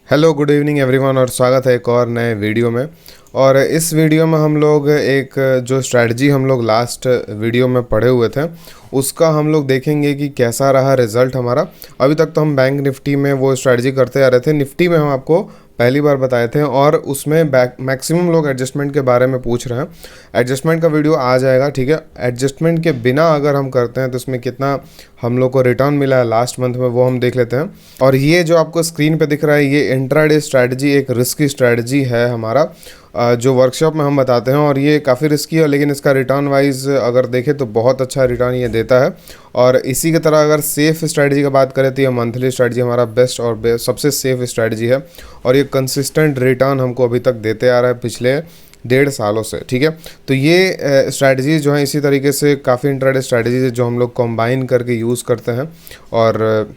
Hello good evening everyone और स्वागत है एक और नए वीडियो में। और इस वीडियो में हम लोग एक जो स्ट्रैटेजी हम लोग लास्ट वीडियो में पढ़े हुए थे उसका हम लोग देखेंगे कि कैसा रहा रिज़ल्ट हमारा। अभी तक तो हम बैंक निफ्टी में वो स्ट्रैटेजी करते आ रहे थे, निफ्टी में हम आपको पहली बार बताए थे और उसमें मैक्सिमम लोग एडजस्टमेंट के बारे में पूछ रहे हैं। एडजस्टमेंट का वीडियो आ जाएगा, ठीक है। एडजस्टमेंट के बिना अगर हम करते हैं तो इसमें कितना हम लोग को रिटर्न मिला है लास्ट मंथ में वो हम देख लेते हैं। और ये जो आपको स्क्रीन पे दिख रहा है ये इंट्राडे स्ट्रैटेजी एक रिस्की स्ट्रैटेजी है हमारा, जो वर्कशॉप में हम बताते हैं। और ये काफ़ी रिस्की है लेकिन इसका रिटर्न वाइज अगर देखें तो बहुत अच्छा रिटर्न ये देता है। और इसी की तरह अगर सेफ़ स्ट्रैटेजी की बात करें तो ये मंथली स्ट्रैटेजी हमारा बेस्ट और सबसे सेफ स्ट्रैटेजी है। और ये कंसिस्टेंट रिटर्न हमको अभी तक देते आ रहा है पिछले 1.5 सालों से, ठीक है। तो ये स्ट्रैटेजी जो है इसी तरीके से काफ़ी इंट्राडे स्ट्रैटेजीज है जो हम लोग कंबाइन करके यूज़ करते हैं। और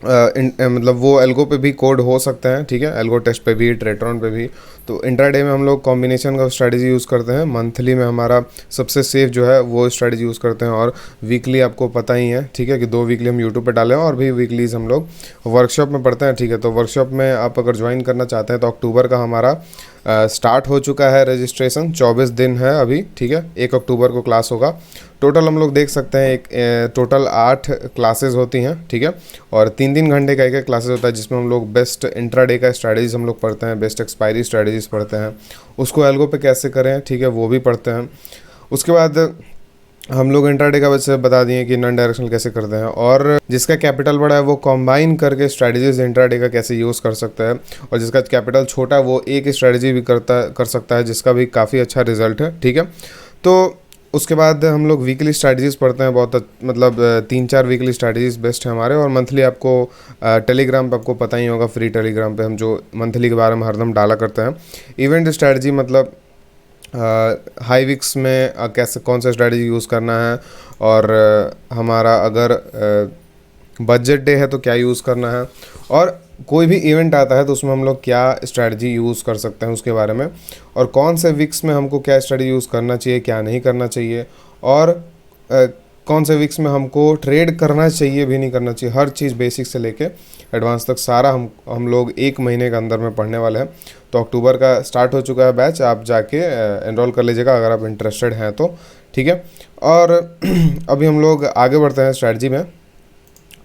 मतलब वो एल्गो पे भी कोड हो सकते हैं, ठीक है, एल्गो टेस्ट पे भी, ट्रेट्रॉन पे भी। तो इंट्राडे में हम लोग कॉम्बिनेशन का स्ट्रैटेजी यूज़ करते हैं। मंथली में हमारा सबसे सेफ जो है वो स्ट्रैटेजी यूज़ करते हैं। और वीकली आपको पता ही है, ठीक है, कि 2 वीकली हम यूट्यूब पे डाले हैं और भी वीकलीज हम लोग वर्कशॉप में पढ़ते हैं, ठीक है। तो वर्कशॉप में आप अगर ज्वाइन करना चाहते हैं तो अक्टूबर का हमारा स्टार्ट हो चुका है रजिस्ट्रेशन, 24 दिन है अभी, ठीक है। 1 अक्टूबर को क्लास होगा। टोटल हम लोग देख सकते हैं एक टोटल 8 क्लासेस होती हैं, ठीक है। और 3-3 घंटे का एक क्लासेस होता है जिसमें हम लोग बेस्ट इंट्राडे का स्ट्रैटेजीज हम लोग पढ़ते हैं, बेस्ट एक्सपायरी स्ट्रैटेजीज पढ़ते हैं, उसको एल्गो पे कैसे करें, ठीक है, वो भी पढ़ते हैं। उसके बाद हम लोग इंट्राडे का वैसे बता दिए कि नॉन डायरेक्शनल कैसे करते हैं। और जिसका कैपिटल बड़ा है वो कंबाइन करके स्ट्रैटेजीज इंट्राडे का कैसे यूज़ कर सकता है। और जिसका कैपिटल छोटा है वो एक स्ट्रैटेजी भी कर सकता है जिसका भी काफ़ी अच्छा रिजल्ट है, ठीक है। तो उसके बाद हम लोग वीकली स्ट्रैटेजीज़ पढ़ते हैं, बहुत मतलब 3-4 वीकली स्ट्रैटेजीज़ बेस्ट है हमारे। और मंथली आपको टेलीग्राम पे आपको पता ही होगा, फ्री टेलीग्राम पे हम जो मंथली के बारे में हरदम डाला करते हैं। इवेंट स्ट्रैटेजी मतलब हाई विक्स में कैसे कौन सा स्ट्रैटेजी यूज़ करना है। और हमारा अगर बजट डे है तो क्या यूज़ करना है। और कोई भी इवेंट आता है तो उसमें हम लोग क्या स्ट्रैटेजी यूज़ कर सकते हैं उसके बारे में। और कौन से विक्स में हमको क्या स्ट्रैटेजी यूज़ करना चाहिए, क्या नहीं करना चाहिए। और कौन से विक्स में हमको ट्रेड करना चाहिए भी नहीं करना चाहिए। हर चीज़ बेसिक से लेके एडवांस तक सारा हम लोग 1 महीने के अंदर में पढ़ने वाले हैं। तो अक्टूबर का स्टार्ट हो चुका है बैच, आप जाके एनरोल कर लीजिएगा अगर आप इंटरेस्टेड हैं तो, ठीक है। और अभी हम लोग आगे बढ़ते हैं स्ट्रैटेजी में।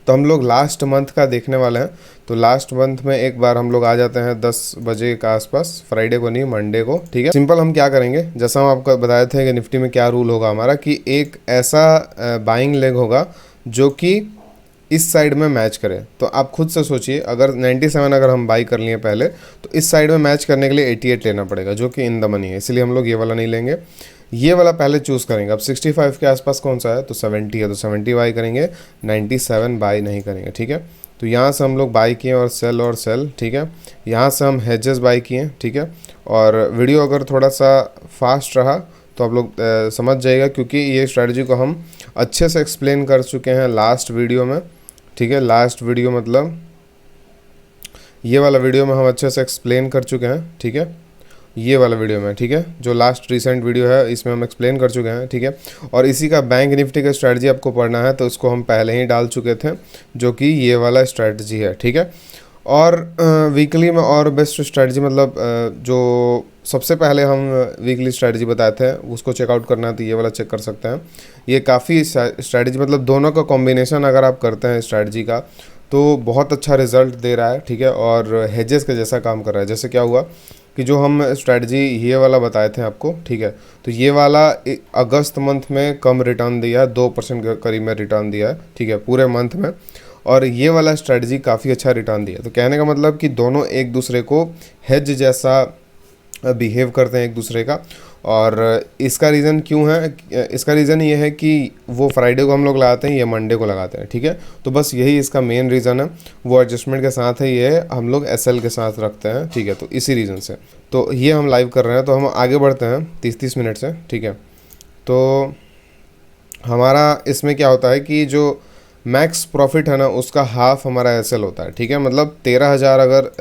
तो हम लोग लास्ट मंथ का देखने वाले हैं। तो लास्ट मंथ में एक बार हम लोग आ जाते हैं 10 बजे के आसपास, फ्राइडे को नहीं मंडे को, ठीक है। सिंपल हम क्या करेंगे, जैसा हम आपको बताए थे कि निफ्टी में क्या रूल होगा हमारा, कि एक ऐसा बाइंग लेग होगा जो कि इस साइड में मैच करे। तो आप खुद से सोचिए, अगर 97 अगर हम बाई कर लिए पहले तो इस साइड में मैच करने के लिए 88 लेना पड़ेगा जो कि इन द मनी है, इसलिए हम लोग ये वाला नहीं लेंगे, ये वाला पहले चूज़ करेंगे। अब 65 के आसपास कौन सा है तो 70 है, तो 70 बाई करेंगे, 97 बाई नहीं करेंगे, ठीक है। तो यहाँ से हम लोग बाई किए और सेल, ठीक है। यहाँ से हम हेजेस बाई किए, ठीक है। और वीडियो अगर थोड़ा सा फास्ट रहा तो आप लोग समझ जाइएगा क्योंकि ये स्ट्रैटेजी को हम अच्छे से एक्सप्लेन कर चुके हैं लास्ट वीडियो में, ठीक है। लास्ट वीडियो मतलब ये वाला वीडियो में हम अच्छे से एक्सप्लेन कर चुके हैं, ठीक है। ये वाला वीडियो में, ठीक है, जो लास्ट रिसेंट वीडियो है इसमें हम एक्सप्लेन कर चुके हैं, ठीक है। और इसी का बैंक निफ्टी का स्ट्रैटेजी आपको पढ़ना है तो इसको हम पहले ही डाल चुके थे जो कि ये वाला स्ट्रैटेजी है, ठीक है। और वीकली में और बेस्ट स्ट्रैटेजी मतलब जो सबसे पहले हम वीकली स्ट्रैटेजी बताए थे उसको चेकआउट करना है तो ये वाला चेक कर सकते हैं। ये काफ़ी स्ट्रैटेजी मतलब दोनों का कॉम्बिनेशन अगर आप करते हैं स्ट्रैटेजी का तो बहुत अच्छा रिजल्ट दे रहा है, ठीक है। और हेजेस के जैसा काम कर रहा है। जैसे क्या हुआ कि जो हम स्ट्रैटेजी ये वाला बताए थे आपको, ठीक है, तो ये वाला अगस्त मंथ में कम रिटर्न दिया है, 2% के करीब में रिटर्न दिया है, ठीक है, पूरे मंथ में। और ये वाला स्ट्रैटेजी काफ़ी अच्छा रिटर्न दिया। तो कहने का मतलब कि दोनों एक दूसरे को हेज जैसा बिहेव करते हैं एक दूसरे का। और इसका रीज़न क्यों है, इसका रीज़न ये है कि वो फ्राइडे को हम लोग लगाते हैं, ये मंडे को लगाते हैं, ठीक है। तो बस यही इसका मेन रीज़न है। वो एडजस्टमेंट के साथ है, ये हम लोग एसएल के साथ रखते हैं, ठीक है। तो इसी रीज़न से तो ये हम लाइव कर रहे हैं। तो हम आगे बढ़ते हैं 30-30 मिनट से, ठीक है। तो हमारा इसमें क्या होता है कि जो मैक्स प्रॉफिट है ना उसका हाफ हमारा एसएल होता है, ठीक है। मतलब 13,000 अगर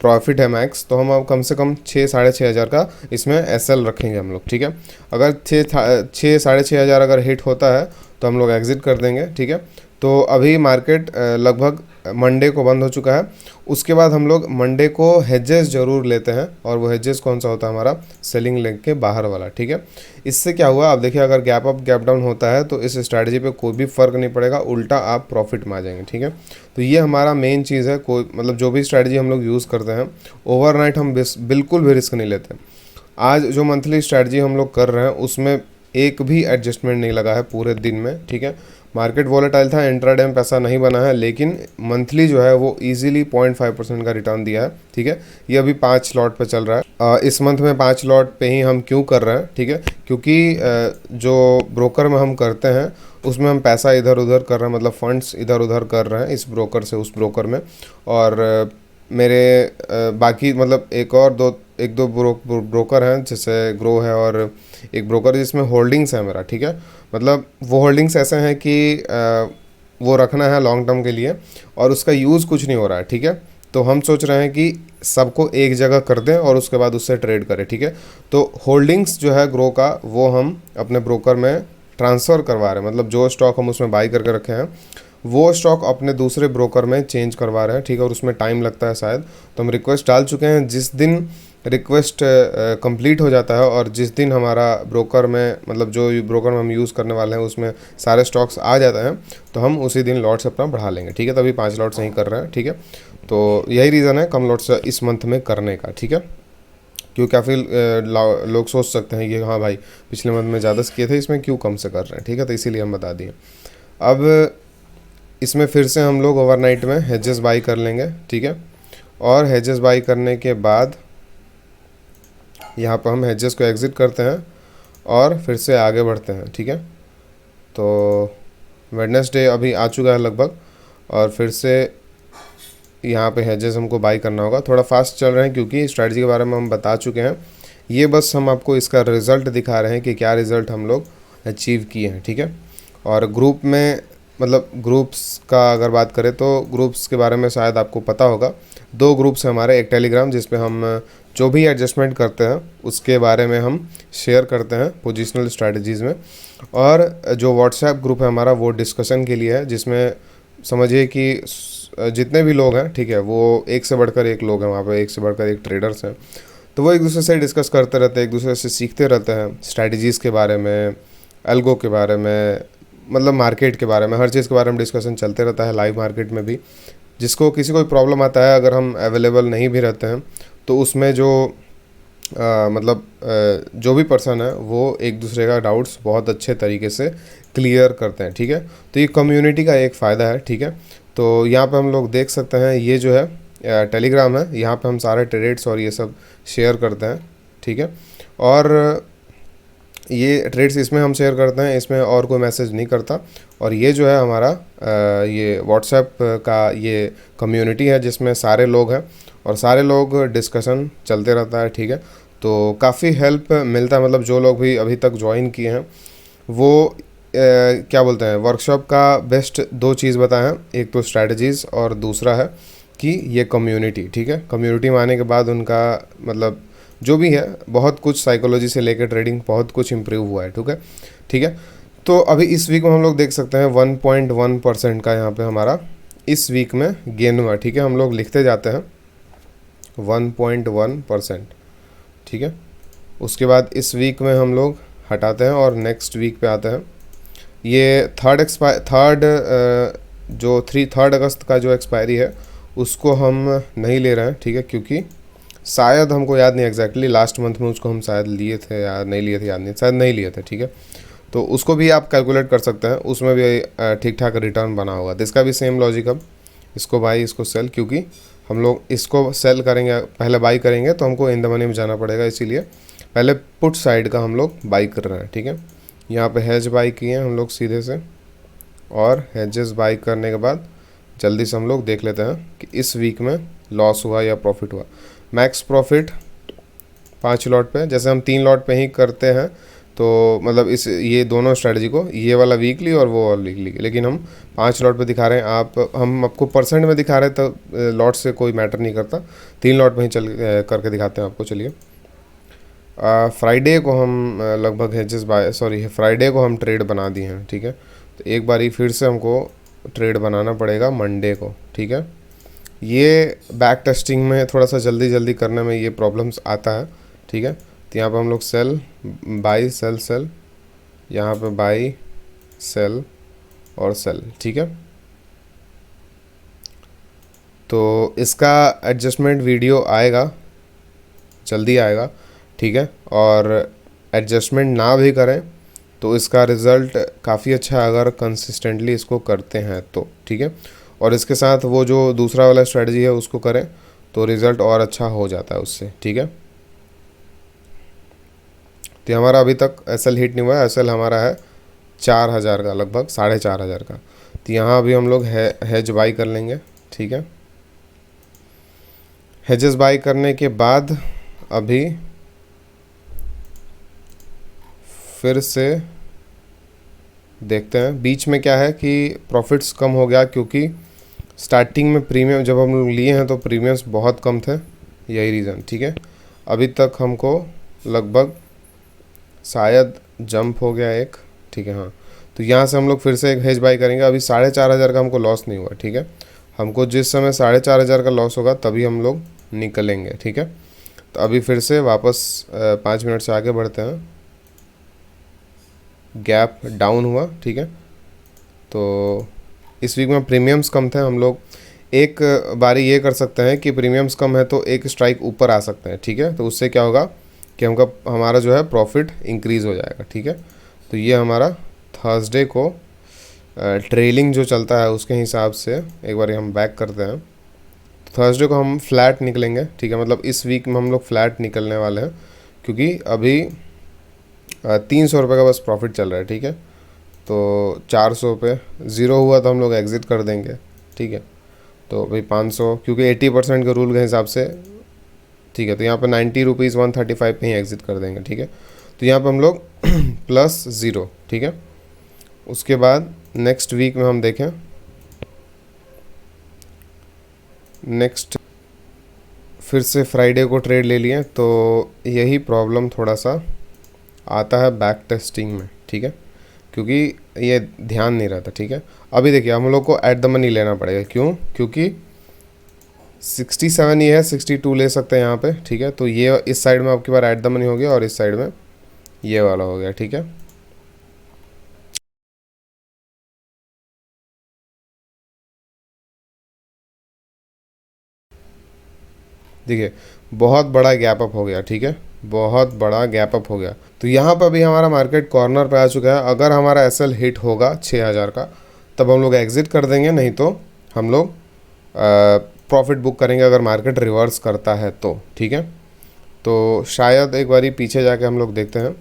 प्रॉफिट है मैक्स तो हम अब कम से कम 6-6,500 का इसमें एसएल रखेंगे हम लोग, ठीक है। अगर 6-6,500 अगर हिट होता है तो हम लोग एग्ज़िट कर देंगे, ठीक है। तो अभी मार्केट लगभग मंडे को बंद हो चुका है। उसके बाद हम लोग मंडे को हेजेस ज़रूर लेते हैं, और वो हेजेस कौन सा होता है, हमारा सेलिंग लेग के बाहर वाला, ठीक है। इससे क्या हुआ, आप देखिए अगर गैप अप गैप डाउन होता है तो इस स्ट्रैटेजी पे कोई भी फ़र्क नहीं पड़ेगा, उल्टा आप प्रॉफिट में आ जाएंगे, ठीक है। तो ये हमारा मेन चीज़ है। कोई मतलब जो भी स्ट्रैटेजी हम लोग यूज़ करते हैं, ओवरनाइट हम बिल्कुल भी रिस्क नहीं लेते। आज जो मंथली स्ट्रैटेजी हम लोग कर रहे हैं उसमें एक भी एडजस्टमेंट नहीं लगा है पूरे दिन में, ठीक है। मार्केट वॉलेटाइल था, इंट्राडे में पैसा नहीं बना है, लेकिन मंथली जो है वो इजीली 0.5% का रिटर्न दिया है, ठीक है। ये अभी 5 लॉट पे चल रहा है। इस मंथ में 5 लॉट पे ही हम क्यों कर रहे हैं, ठीक है, क्योंकि जो ब्रोकर में हम करते हैं उसमें हम पैसा इधर उधर कर रहे हैं, मतलब फंड्स इधर उधर कर रहे हैं इस ब्रोकर से उस ब्रोकर में। और मेरे बाकी मतलब एक दो ब्रोकर हैं, जैसे ग्रो है, और एक ब्रोकर जिसमें होल्डिंग्स है मेरा, ठीक है। मतलब वो होल्डिंग्स ऐसे हैं कि वो रखना है लॉन्ग टर्म के लिए, और उसका यूज़ कुछ नहीं हो रहा है, ठीक है। तो हम सोच रहे हैं कि सबको एक जगह कर दें और उसके बाद उससे ट्रेड करें, ठीक है। तो होल्डिंग्स जो है ग्रो का, वो हम अपने ब्रोकर में ट्रांसफ़र करवा रहे हैं, मतलब जो स्टॉक हम उसमें बाई करके रखे हैं वो स्टॉक अपने दूसरे ब्रोकर में चेंज करवा रहे हैं, ठीक है। और उसमें टाइम लगता है शायद, तो हम रिक्वेस्ट डाल चुके हैं। जिस दिन रिक्वेस्ट कंप्लीट हो जाता है और जिस दिन हमारा ब्रोकर में मतलब जो ब्रोकर में हम यूज़ करने वाले हैं उसमें सारे स्टॉक्स आ जाते हैं, तो हम उसी दिन लॉट्स अपना बढ़ा लेंगे, ठीक है। तभी 5 लॉट्स नहीं कर रहे हैं, ठीक है। तो यही रीज़न है कम लॉट्स इस मंथ में करने का, ठीक है। क्योंकि काफ़ी लोग सोच सकते हैं कि हाँ भाई पिछले मंथ में ज़्यादा किए थे, इसमें क्यों कम से कर रहे हैं, ठीक है। तो इसीलिए हम बता दिए। अब इसमें फिर से हम लोग ओवरनाइट में हेजेस बाई कर लेंगे, ठीक है। और हेजेस बाई करने के बाद यहाँ पर हम हेजेस को एग्ज़िट करते हैं और फिर से आगे बढ़ते हैं, ठीक है। तो वेडनेसडे अभी आ चुका है लगभग, और फिर से यहाँ पे हेजेस हमको बाई करना होगा। थोड़ा फास्ट चल रहे हैं क्योंकि स्ट्रैटेजी के बारे में हम बता चुके हैं। ये बस हम आपको इसका रिज़ल्ट दिखा रहे हैं कि क्या रिज़ल्ट हम लोग अचीव किए हैं, ठीक है। और ग्रुप में मतलब ग्रुप्स का अगर बात करें तो ग्रुप्स के बारे में शायद आपको पता होगा। 2 ग्रुप्स हैं हमारे, एक टेलीग्राम जिसपे हम जो भी एडजस्टमेंट करते हैं उसके बारे में हम शेयर करते हैं पोजिशनल स्ट्रैटेजीज़ में, और जो व्हाट्सएप ग्रुप है हमारा वो डिस्कशन के लिए है, जिसमें समझिए कि जितने भी लोग हैं, ठीक है, वो एक से बढ़कर एक लोग हैं वहाँ पे, एक से बढ़कर एक ट्रेडर्स हैं। तो वो एक दूसरे से डिस्कस करते रहते हैं, एक दूसरे से सीखते रहते हैं स्ट्रैटेजीज़ के बारे में, एल्गो के बारे में, मतलब मार्केट के बारे में, हर चीज़ के बारे में डिस्कशन चलते रहता है लाइव मार्केट में भी। जिसको किसी कोई प्रॉब्लम आता है, अगर हम अवेलेबल नहीं भी रहते हैं तो उसमें जो जो भी पर्सन है वो एक दूसरे का डाउट्स बहुत अच्छे तरीके से क्लियर करते हैं, ठीक है। तो ये कम्युनिटी का एक फ़ायदा है, ठीक है। तो यहाँ पे हम लोग देख सकते हैं ये जो है टेलीग्राम है, यहाँ पे हम सारे ट्रेड्स और ये सब शेयर करते हैं, ठीक है। और ये ट्रेड्स इसमें हम शेयर करते हैं, इसमें और कोई मैसेज नहीं करता। और ये जो है हमारा ये व्हाट्सएप का ये कम्युनिटी है जिसमें सारे लोग हैं और सारे लोग डिस्कशन चलते रहता है, ठीक है। तो काफ़ी हेल्प मिलता है, मतलब जो लोग भी अभी तक ज्वाइन किए हैं वो क्या बोलते हैं, वर्कशॉप का बेस्ट 2 चीज़ बताएं हैं, एक तो स्ट्रैटेजीज़ और दूसरा है कि ये कम्युनिटी, ठीक है। कम्युनिटी में आने के बाद उनका मतलब जो भी है बहुत कुछ साइकोलॉजी से लेकर ट्रेडिंग बहुत कुछ इम्प्रूव हुआ है, ठीक है, ठीक है। तो अभी इस वीक में हम लोग देख सकते हैं 1.1% का यहाँ पे हमारा इस वीक में गेन हुआ, ठीक है। हम लोग लिखते जाते हैं 1.1%, ठीक है। उसके बाद इस वीक में हम लोग हटाते हैं और नेक्स्ट वीक पे आते हैं। ये थर्ड अगस्त का जो एक्सपायरी है उसको हम नहीं ले रहे हैं, ठीक है, क्योंकि शायद हमको याद नहीं एग्जैक्टली लास्ट मंथ में उसको हम शायद लिए थे या नहीं लिए थे, याद नहीं, शायद नहीं लिए थे, ठीक है। तो उसको भी आप कैलकुलेट कर सकते हैं, उसमें भी ठीक ठाक रिटर्न बना होगा। तो इसका भी सेम लॉजिक, अब इसको बाई इसको सेल, क्योंकि हम लोग इसको सेल करेंगे, पहले बाई करेंगे तो हमको इन द मनी में जाना पड़ेगा, इसीलिए पहले पुट साइड का हम लोग बाई कर रहे हैं, ठीक है। यहाँ पे हेज बाई किए हैं हम लोग सीधे से, और हेजेस बाई करने के बाद जल्दी से हम लोग देख लेते हैं कि इस वीक में लॉस हुआ या प्रॉफिट हुआ। मैक्स प्रॉफिट 5 लॉट पे, जैसे हम 3 लॉट पे ही करते हैं तो मतलब ये दोनों स्ट्रैटेजी को, ये वाला वीकली और वो वाला वीकली, लेकिन हम 5 लॉट पे दिखा रहे हैं। हम आपको परसेंट में दिखा रहे हैं तो लॉट से कोई मैटर नहीं करता, 3 लॉट में ही चल करके दिखाते हैं आपको। चलिए फ्राइडे को हम लगभग फ्राइडे को हम ट्रेड बना दिए हैं, ठीक है। तो एक बारी फिर से हमको ट्रेड बनाना पड़ेगा मंडे को, ठीक है। ये बैक टेस्टिंग में थोड़ा सा जल्दी जल्दी करने में ये प्रॉब्लम्स आता है, ठीक है। तो यहाँ पे हम लोग सेल बाई सेल सेल, यहाँ पे बाई सेल और सेल, ठीक है। तो इसका एडजस्टमेंट वीडियो आएगा, जल्दी आएगा, ठीक है। और एडजस्टमेंट ना भी करें तो इसका रिज़ल्ट काफ़ी अच्छा है अगर कंसिस्टेंटली इसको करते हैं तो, ठीक है। और इसके साथ वो जो दूसरा वाला स्ट्रेटजी है उसको करें तो रिज़ल्ट और अच्छा हो जाता है उससे, ठीक है। तो हमारा अभी तक एसएल हिट नहीं हुआ है, एसएल हमारा है 4000 का, लगभग 4500 का। तो यहाँ अभी हम लोग हेज बाई कर लेंगे, ठीक है। हेजेस बाई करने के बाद अभी फिर से देखते हैं बीच में क्या है कि प्रॉफिट्स कम हो गया, क्योंकि स्टार्टिंग में प्रीमियम जब हम लोग लिए हैं तो प्रीमियम्स बहुत कम थे, यही रीज़न, ठीक है। अभी तक हमको लगभग शायद जंप हो गया एक, ठीक है, हाँ। तो यहाँ से हम लोग फिर से एक हेज बाई करेंगे। अभी 4500 का हमको लॉस नहीं हुआ, ठीक है। हमको जिस समय 4500 का लॉस होगा तभी हम लोग निकलेंगे, ठीक है। तो अभी फिर से वापस 5 मिनट से आगे बढ़ते हैं। गैप डाउन हुआ, ठीक है। तो इस वीक में प्रीमियम्स कम थे, हम लोग एक बारी ये कर सकते हैं कि प्रीमियम्स कम है तो एक स्ट्राइक ऊपर आ सकते हैं, ठीक है। तो उससे क्या होगा कि हमारा जो है प्रॉफिट इंक्रीज़ हो जाएगा, ठीक है। तो ये हमारा थर्सडे को ट्रेलिंग जो चलता है उसके हिसाब से एक बार हम बैक करते हैं। तो थर्सडे को हम फ्लैट निकलेंगे, ठीक है। मतलब इस वीक में हम लोग फ्लैट निकलने वाले हैं, क्योंकि अभी 300 रुपये का बस प्रॉफिट चल रहा है, ठीक है। तो 400 पे ज़ीरो हुआ तो हम लोग एग्ज़िट कर देंगे, ठीक है। तो भाई 500, क्योंकि 80% के रूल के हिसाब से, ठीक है। तो यहाँ पे 90 रुपीज़ 135 पे ही एग्ज़िट कर देंगे, ठीक है। तो यहाँ पे हम लोग +0, ठीक है। उसके बाद नेक्स्ट वीक में हम देखें, नेक्स्ट फिर से फ्राइडे को ट्रेड ले लिए तो यही प्रॉब्लम थोड़ा सा आता है बैक टेस्टिंग में, ठीक है, क्योंकि ये ध्यान नहीं रहता, ठीक है। अभी देखिए हम लोग को एट द मनी लेना पड़ेगा, क्यों? क्योंकि 67 ही है, 62 ले सकते हैं यहाँ पे, ठीक है। तो ये इस साइड में आपके पास एट द मनी हो गया और इस साइड में ये वाला हो गया, ठीक है। देखिए बहुत बड़ा गैप अप हो गया, ठीक है, बहुत बड़ा गैप अप हो गया। तो यहाँ पर भी हमारा मार्केट कॉर्नर पे आ चुका है। अगर हमारा एसएल हिट होगा 6000 का तब हम लोग एग्ज़िट कर देंगे, नहीं तो हम लोग प्रॉफिट बुक करेंगे अगर मार्केट रिवर्स करता है तो, ठीक है। तो शायद एक बारी पीछे जाके हम लोग देखते हैं,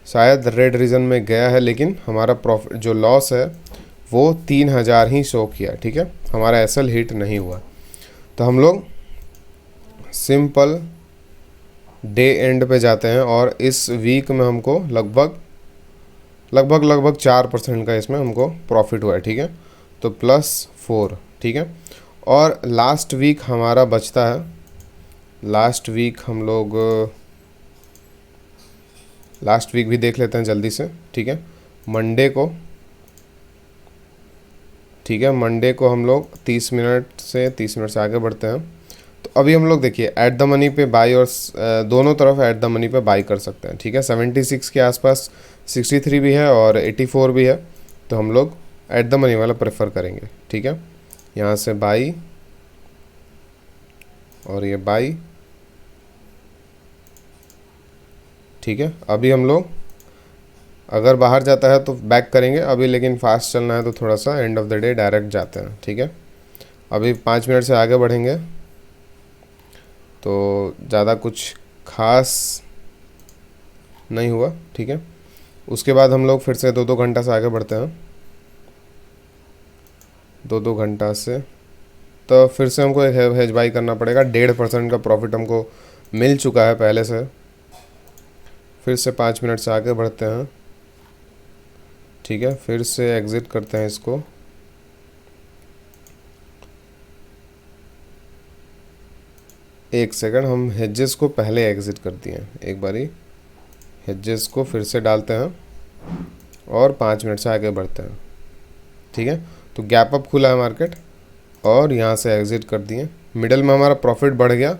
शायद रेड रीजन में गया है, लेकिन हमारा प्रॉफिट जो लॉस है वो 3000 ही शो किया, ठीक है। हमारा एसएल हिट नहीं हुआ। तो हम लोग सिंपल डे एंड पे जाते हैं और इस वीक में हमको लगभग 4% का इसमें हमको प्रॉफिट हुआ है, ठीक है। तो +4, ठीक है। और लास्ट वीक हमारा बचता है, लास्ट वीक हम लोग लास्ट वीक भी देख लेते हैं जल्दी से, ठीक है। मंडे को, ठीक है, मंडे को हम लोग 30 मिनट से आगे बढ़ते हैं। तो अभी हम लोग देखिए एट द मनी पे बाई और दोनों तरफ एट द मनी पे बाई कर सकते हैं, ठीक है। 76 के आसपास 63 भी है और 84 भी है, तो हम लोग एट द मनी वाला प्रेफर करेंगे, ठीक है। यहाँ से बाई और ये बाई, ठीक है। अभी हम लोग अगर बाहर जाता है तो बैक करेंगे अभी, लेकिन फास्ट चलना है तो थोड़ा सा end of the day direct जाते हैं, ठीक है। अभी 5 मिनट से आगे बढ़ेंगे तो ज़्यादा कुछ खास नहीं हुआ, ठीक है। उसके बाद हम लोग फिर से 2-2 घंटा से आगे बढ़ते हैं, 2-2 घंटा से। तो फिर से हमको एक हेज बाई करना पड़ेगा। 1.5% का प्रॉफिट हमको मिल चुका है पहले से। फिर से 5 मिनट से आगे बढ़ते हैं, ठीक है। फिर से एग्ज़िट करते हैं इसको, एक सेकंड, हम हेजेस को पहले एग्ज़िट कर दिए हैं। एक बारी हेजेस को फिर से डालते हैं और 5 मिनट से आगे बढ़ते हैं, ठीक है। तो गैप अप खुला है मार्केट और यहाँ से एग्ज़िट कर दिए। मिडल में हमारा प्रॉफिट बढ़ गया,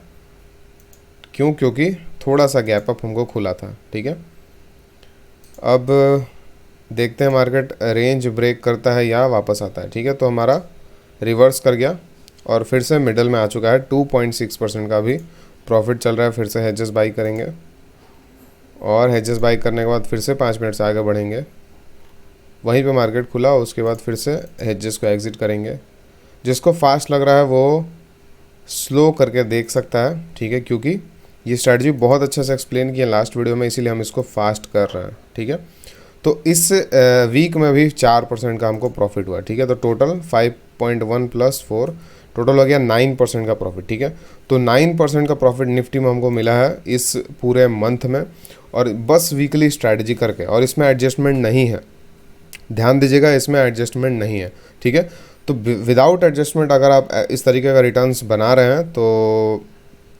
क्यों? क्योंकि थोड़ा सा गैप अप हमको खुला था, ठीक है। अब देखते हैं मार्केट रेंज ब्रेक करता है या वापस आता है, ठीक है। तो हमारा रिवर्स कर गया और फिर से मिडल में आ चुका है। 2.6% का भी प्रॉफिट चल रहा है। फिर से हेजेस बाई करेंगे और हेजेस बाई करने के बाद फिर से 5 मिनट से आगे बढ़ेंगे। वहीं पे मार्केट खुला, उसके बाद फिर से हेजेस को एग्ज़िट करेंगे। जिसको फास्ट लग रहा है वो स्लो करके देख सकता है, ठीक है, क्योंकि ये स्ट्रैटेजी बहुत अच्छे से एक्सप्लेन किया लास्ट वीडियो में, इसीलिए हम इसको फास्ट कर रहे हैं, ठीक है। तो इस वीक में भी 4% का हमको प्रॉफिट हुआ, ठीक है। तो टोटल 5.1 + 4 टोटल हो गया 9% का प्रॉफिट, ठीक है। तो 9% का प्रॉफिट निफ्टी में हमको मिला है इस पूरे मंथ में, और बस वीकली स्ट्रैटेजी करके, और इसमें एडजस्टमेंट नहीं है, ध्यान दीजिएगा, इसमें एडजस्टमेंट नहीं है, ठीक है। तो विदाउट एडजस्टमेंट अगर आप इस तरीके का रिटर्न्स बना रहे हैं तो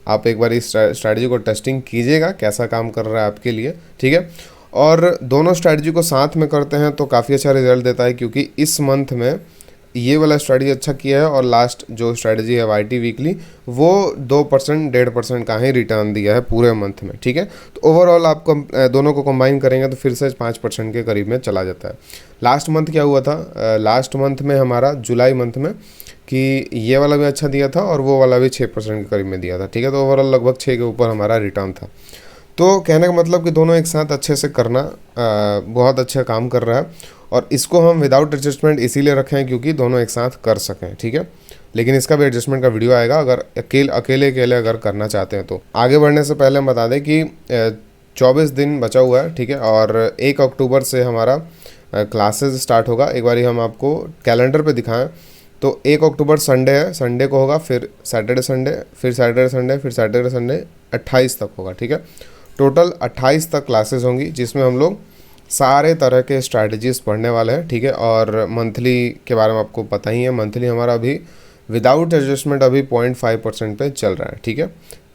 आप एक बार इस स्ट्रैटेजी को टेस्टिंग कीजिएगा कैसा काम कर रहा है आपके लिए, ठीक है। और दोनों स्ट्रैटेजी को साथ में करते हैं तो काफ़ी अच्छा रिजल्ट देता है, क्योंकि इस मंथ में ये वाला स्ट्रैटेजी अच्छा किया है और लास्ट जो स्ट्रैटेजी है वाईटी वीकली वो 2% 1.5% का ही रिटर्न दिया है पूरे मंथ में, ठीक है। तो ओवरऑल आप दोनों को कंबाइन करेंगे तो फिर से 5% के करीब में चला जाता है। लास्ट मंथ क्या हुआ था? लास्ट मंथ में हमारा जुलाई मंथ में कि ये वाला भी अच्छा दिया था और वो वाला भी 6% के करीब में दिया था, ठीक है। तो ओवरऑल लगभग 6 के ऊपर हमारा रिटर्न था। तो कहने का मतलब कि दोनों एक साथ अच्छे से करना बहुत अच्छा काम कर रहा है, और इसको हम विदाउट एडजस्टमेंट इसीलिए रखे हैं क्योंकि दोनों एक साथ कर सकें, ठीक है। लेकिन इसका भी एडजस्टमेंट का वीडियो आएगा अगर अकेले अगर करना चाहते हैं तो। आगे बढ़ने से पहले हम बता दें कि 24 दिन बचा हुआ है, ठीक है, और 1 अक्टूबर से हमारा क्लासेस स्टार्ट होगा। एक बार हम आपको कैलेंडर पे दिखाएं तो 1 अक्टूबर संडे है, संडे को होगा, फिर सैटरडे संडे, फिर सैटरडे संडे, फिर सैटरडे संडे, 28 तक होगा, ठीक है। टोटल 28 तक क्लासेस होंगी जिसमें हम लोग सारे तरह के स्ट्रैटेजीज पढ़ने वाले हैं, ठीक है। और मंथली के बारे में आपको पता ही है, मंथली हमारा अभी विदाउट एडजस्टमेंट अभी 0.5% पे चल रहा है, ठीक है।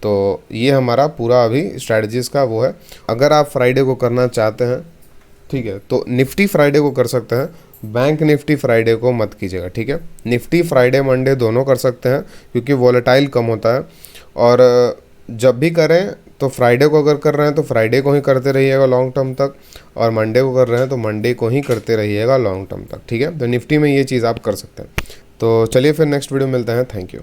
तो ये हमारा पूरा अभी स्ट्रैटेजीज का वो है। अगर आप फ्राइडे को करना चाहते हैं, ठीक है, तो निफ्टी फ्राइडे को कर सकते हैं, बैंक निफ्टी फ्राइडे को मत कीजिएगा, ठीक है। निफ्टी फ्राइडे मंडे दोनों कर सकते हैं क्योंकि वॉलेटाइल कम होता है, और जब भी करें तो फ्राइडे को अगर कर रहे हैं तो फ्राइडे को ही करते रहिएगा लॉन्ग टर्म तक, और मंडे को कर रहे हैं तो मंडे को ही करते रहिएगा लॉन्ग टर्म तक, ठीक है। तो निफ्टी में ये चीज़ आप कर सकते हैं। तो चलिए फिर नेक्स्ट वीडियो मिलते हैं। Thank you.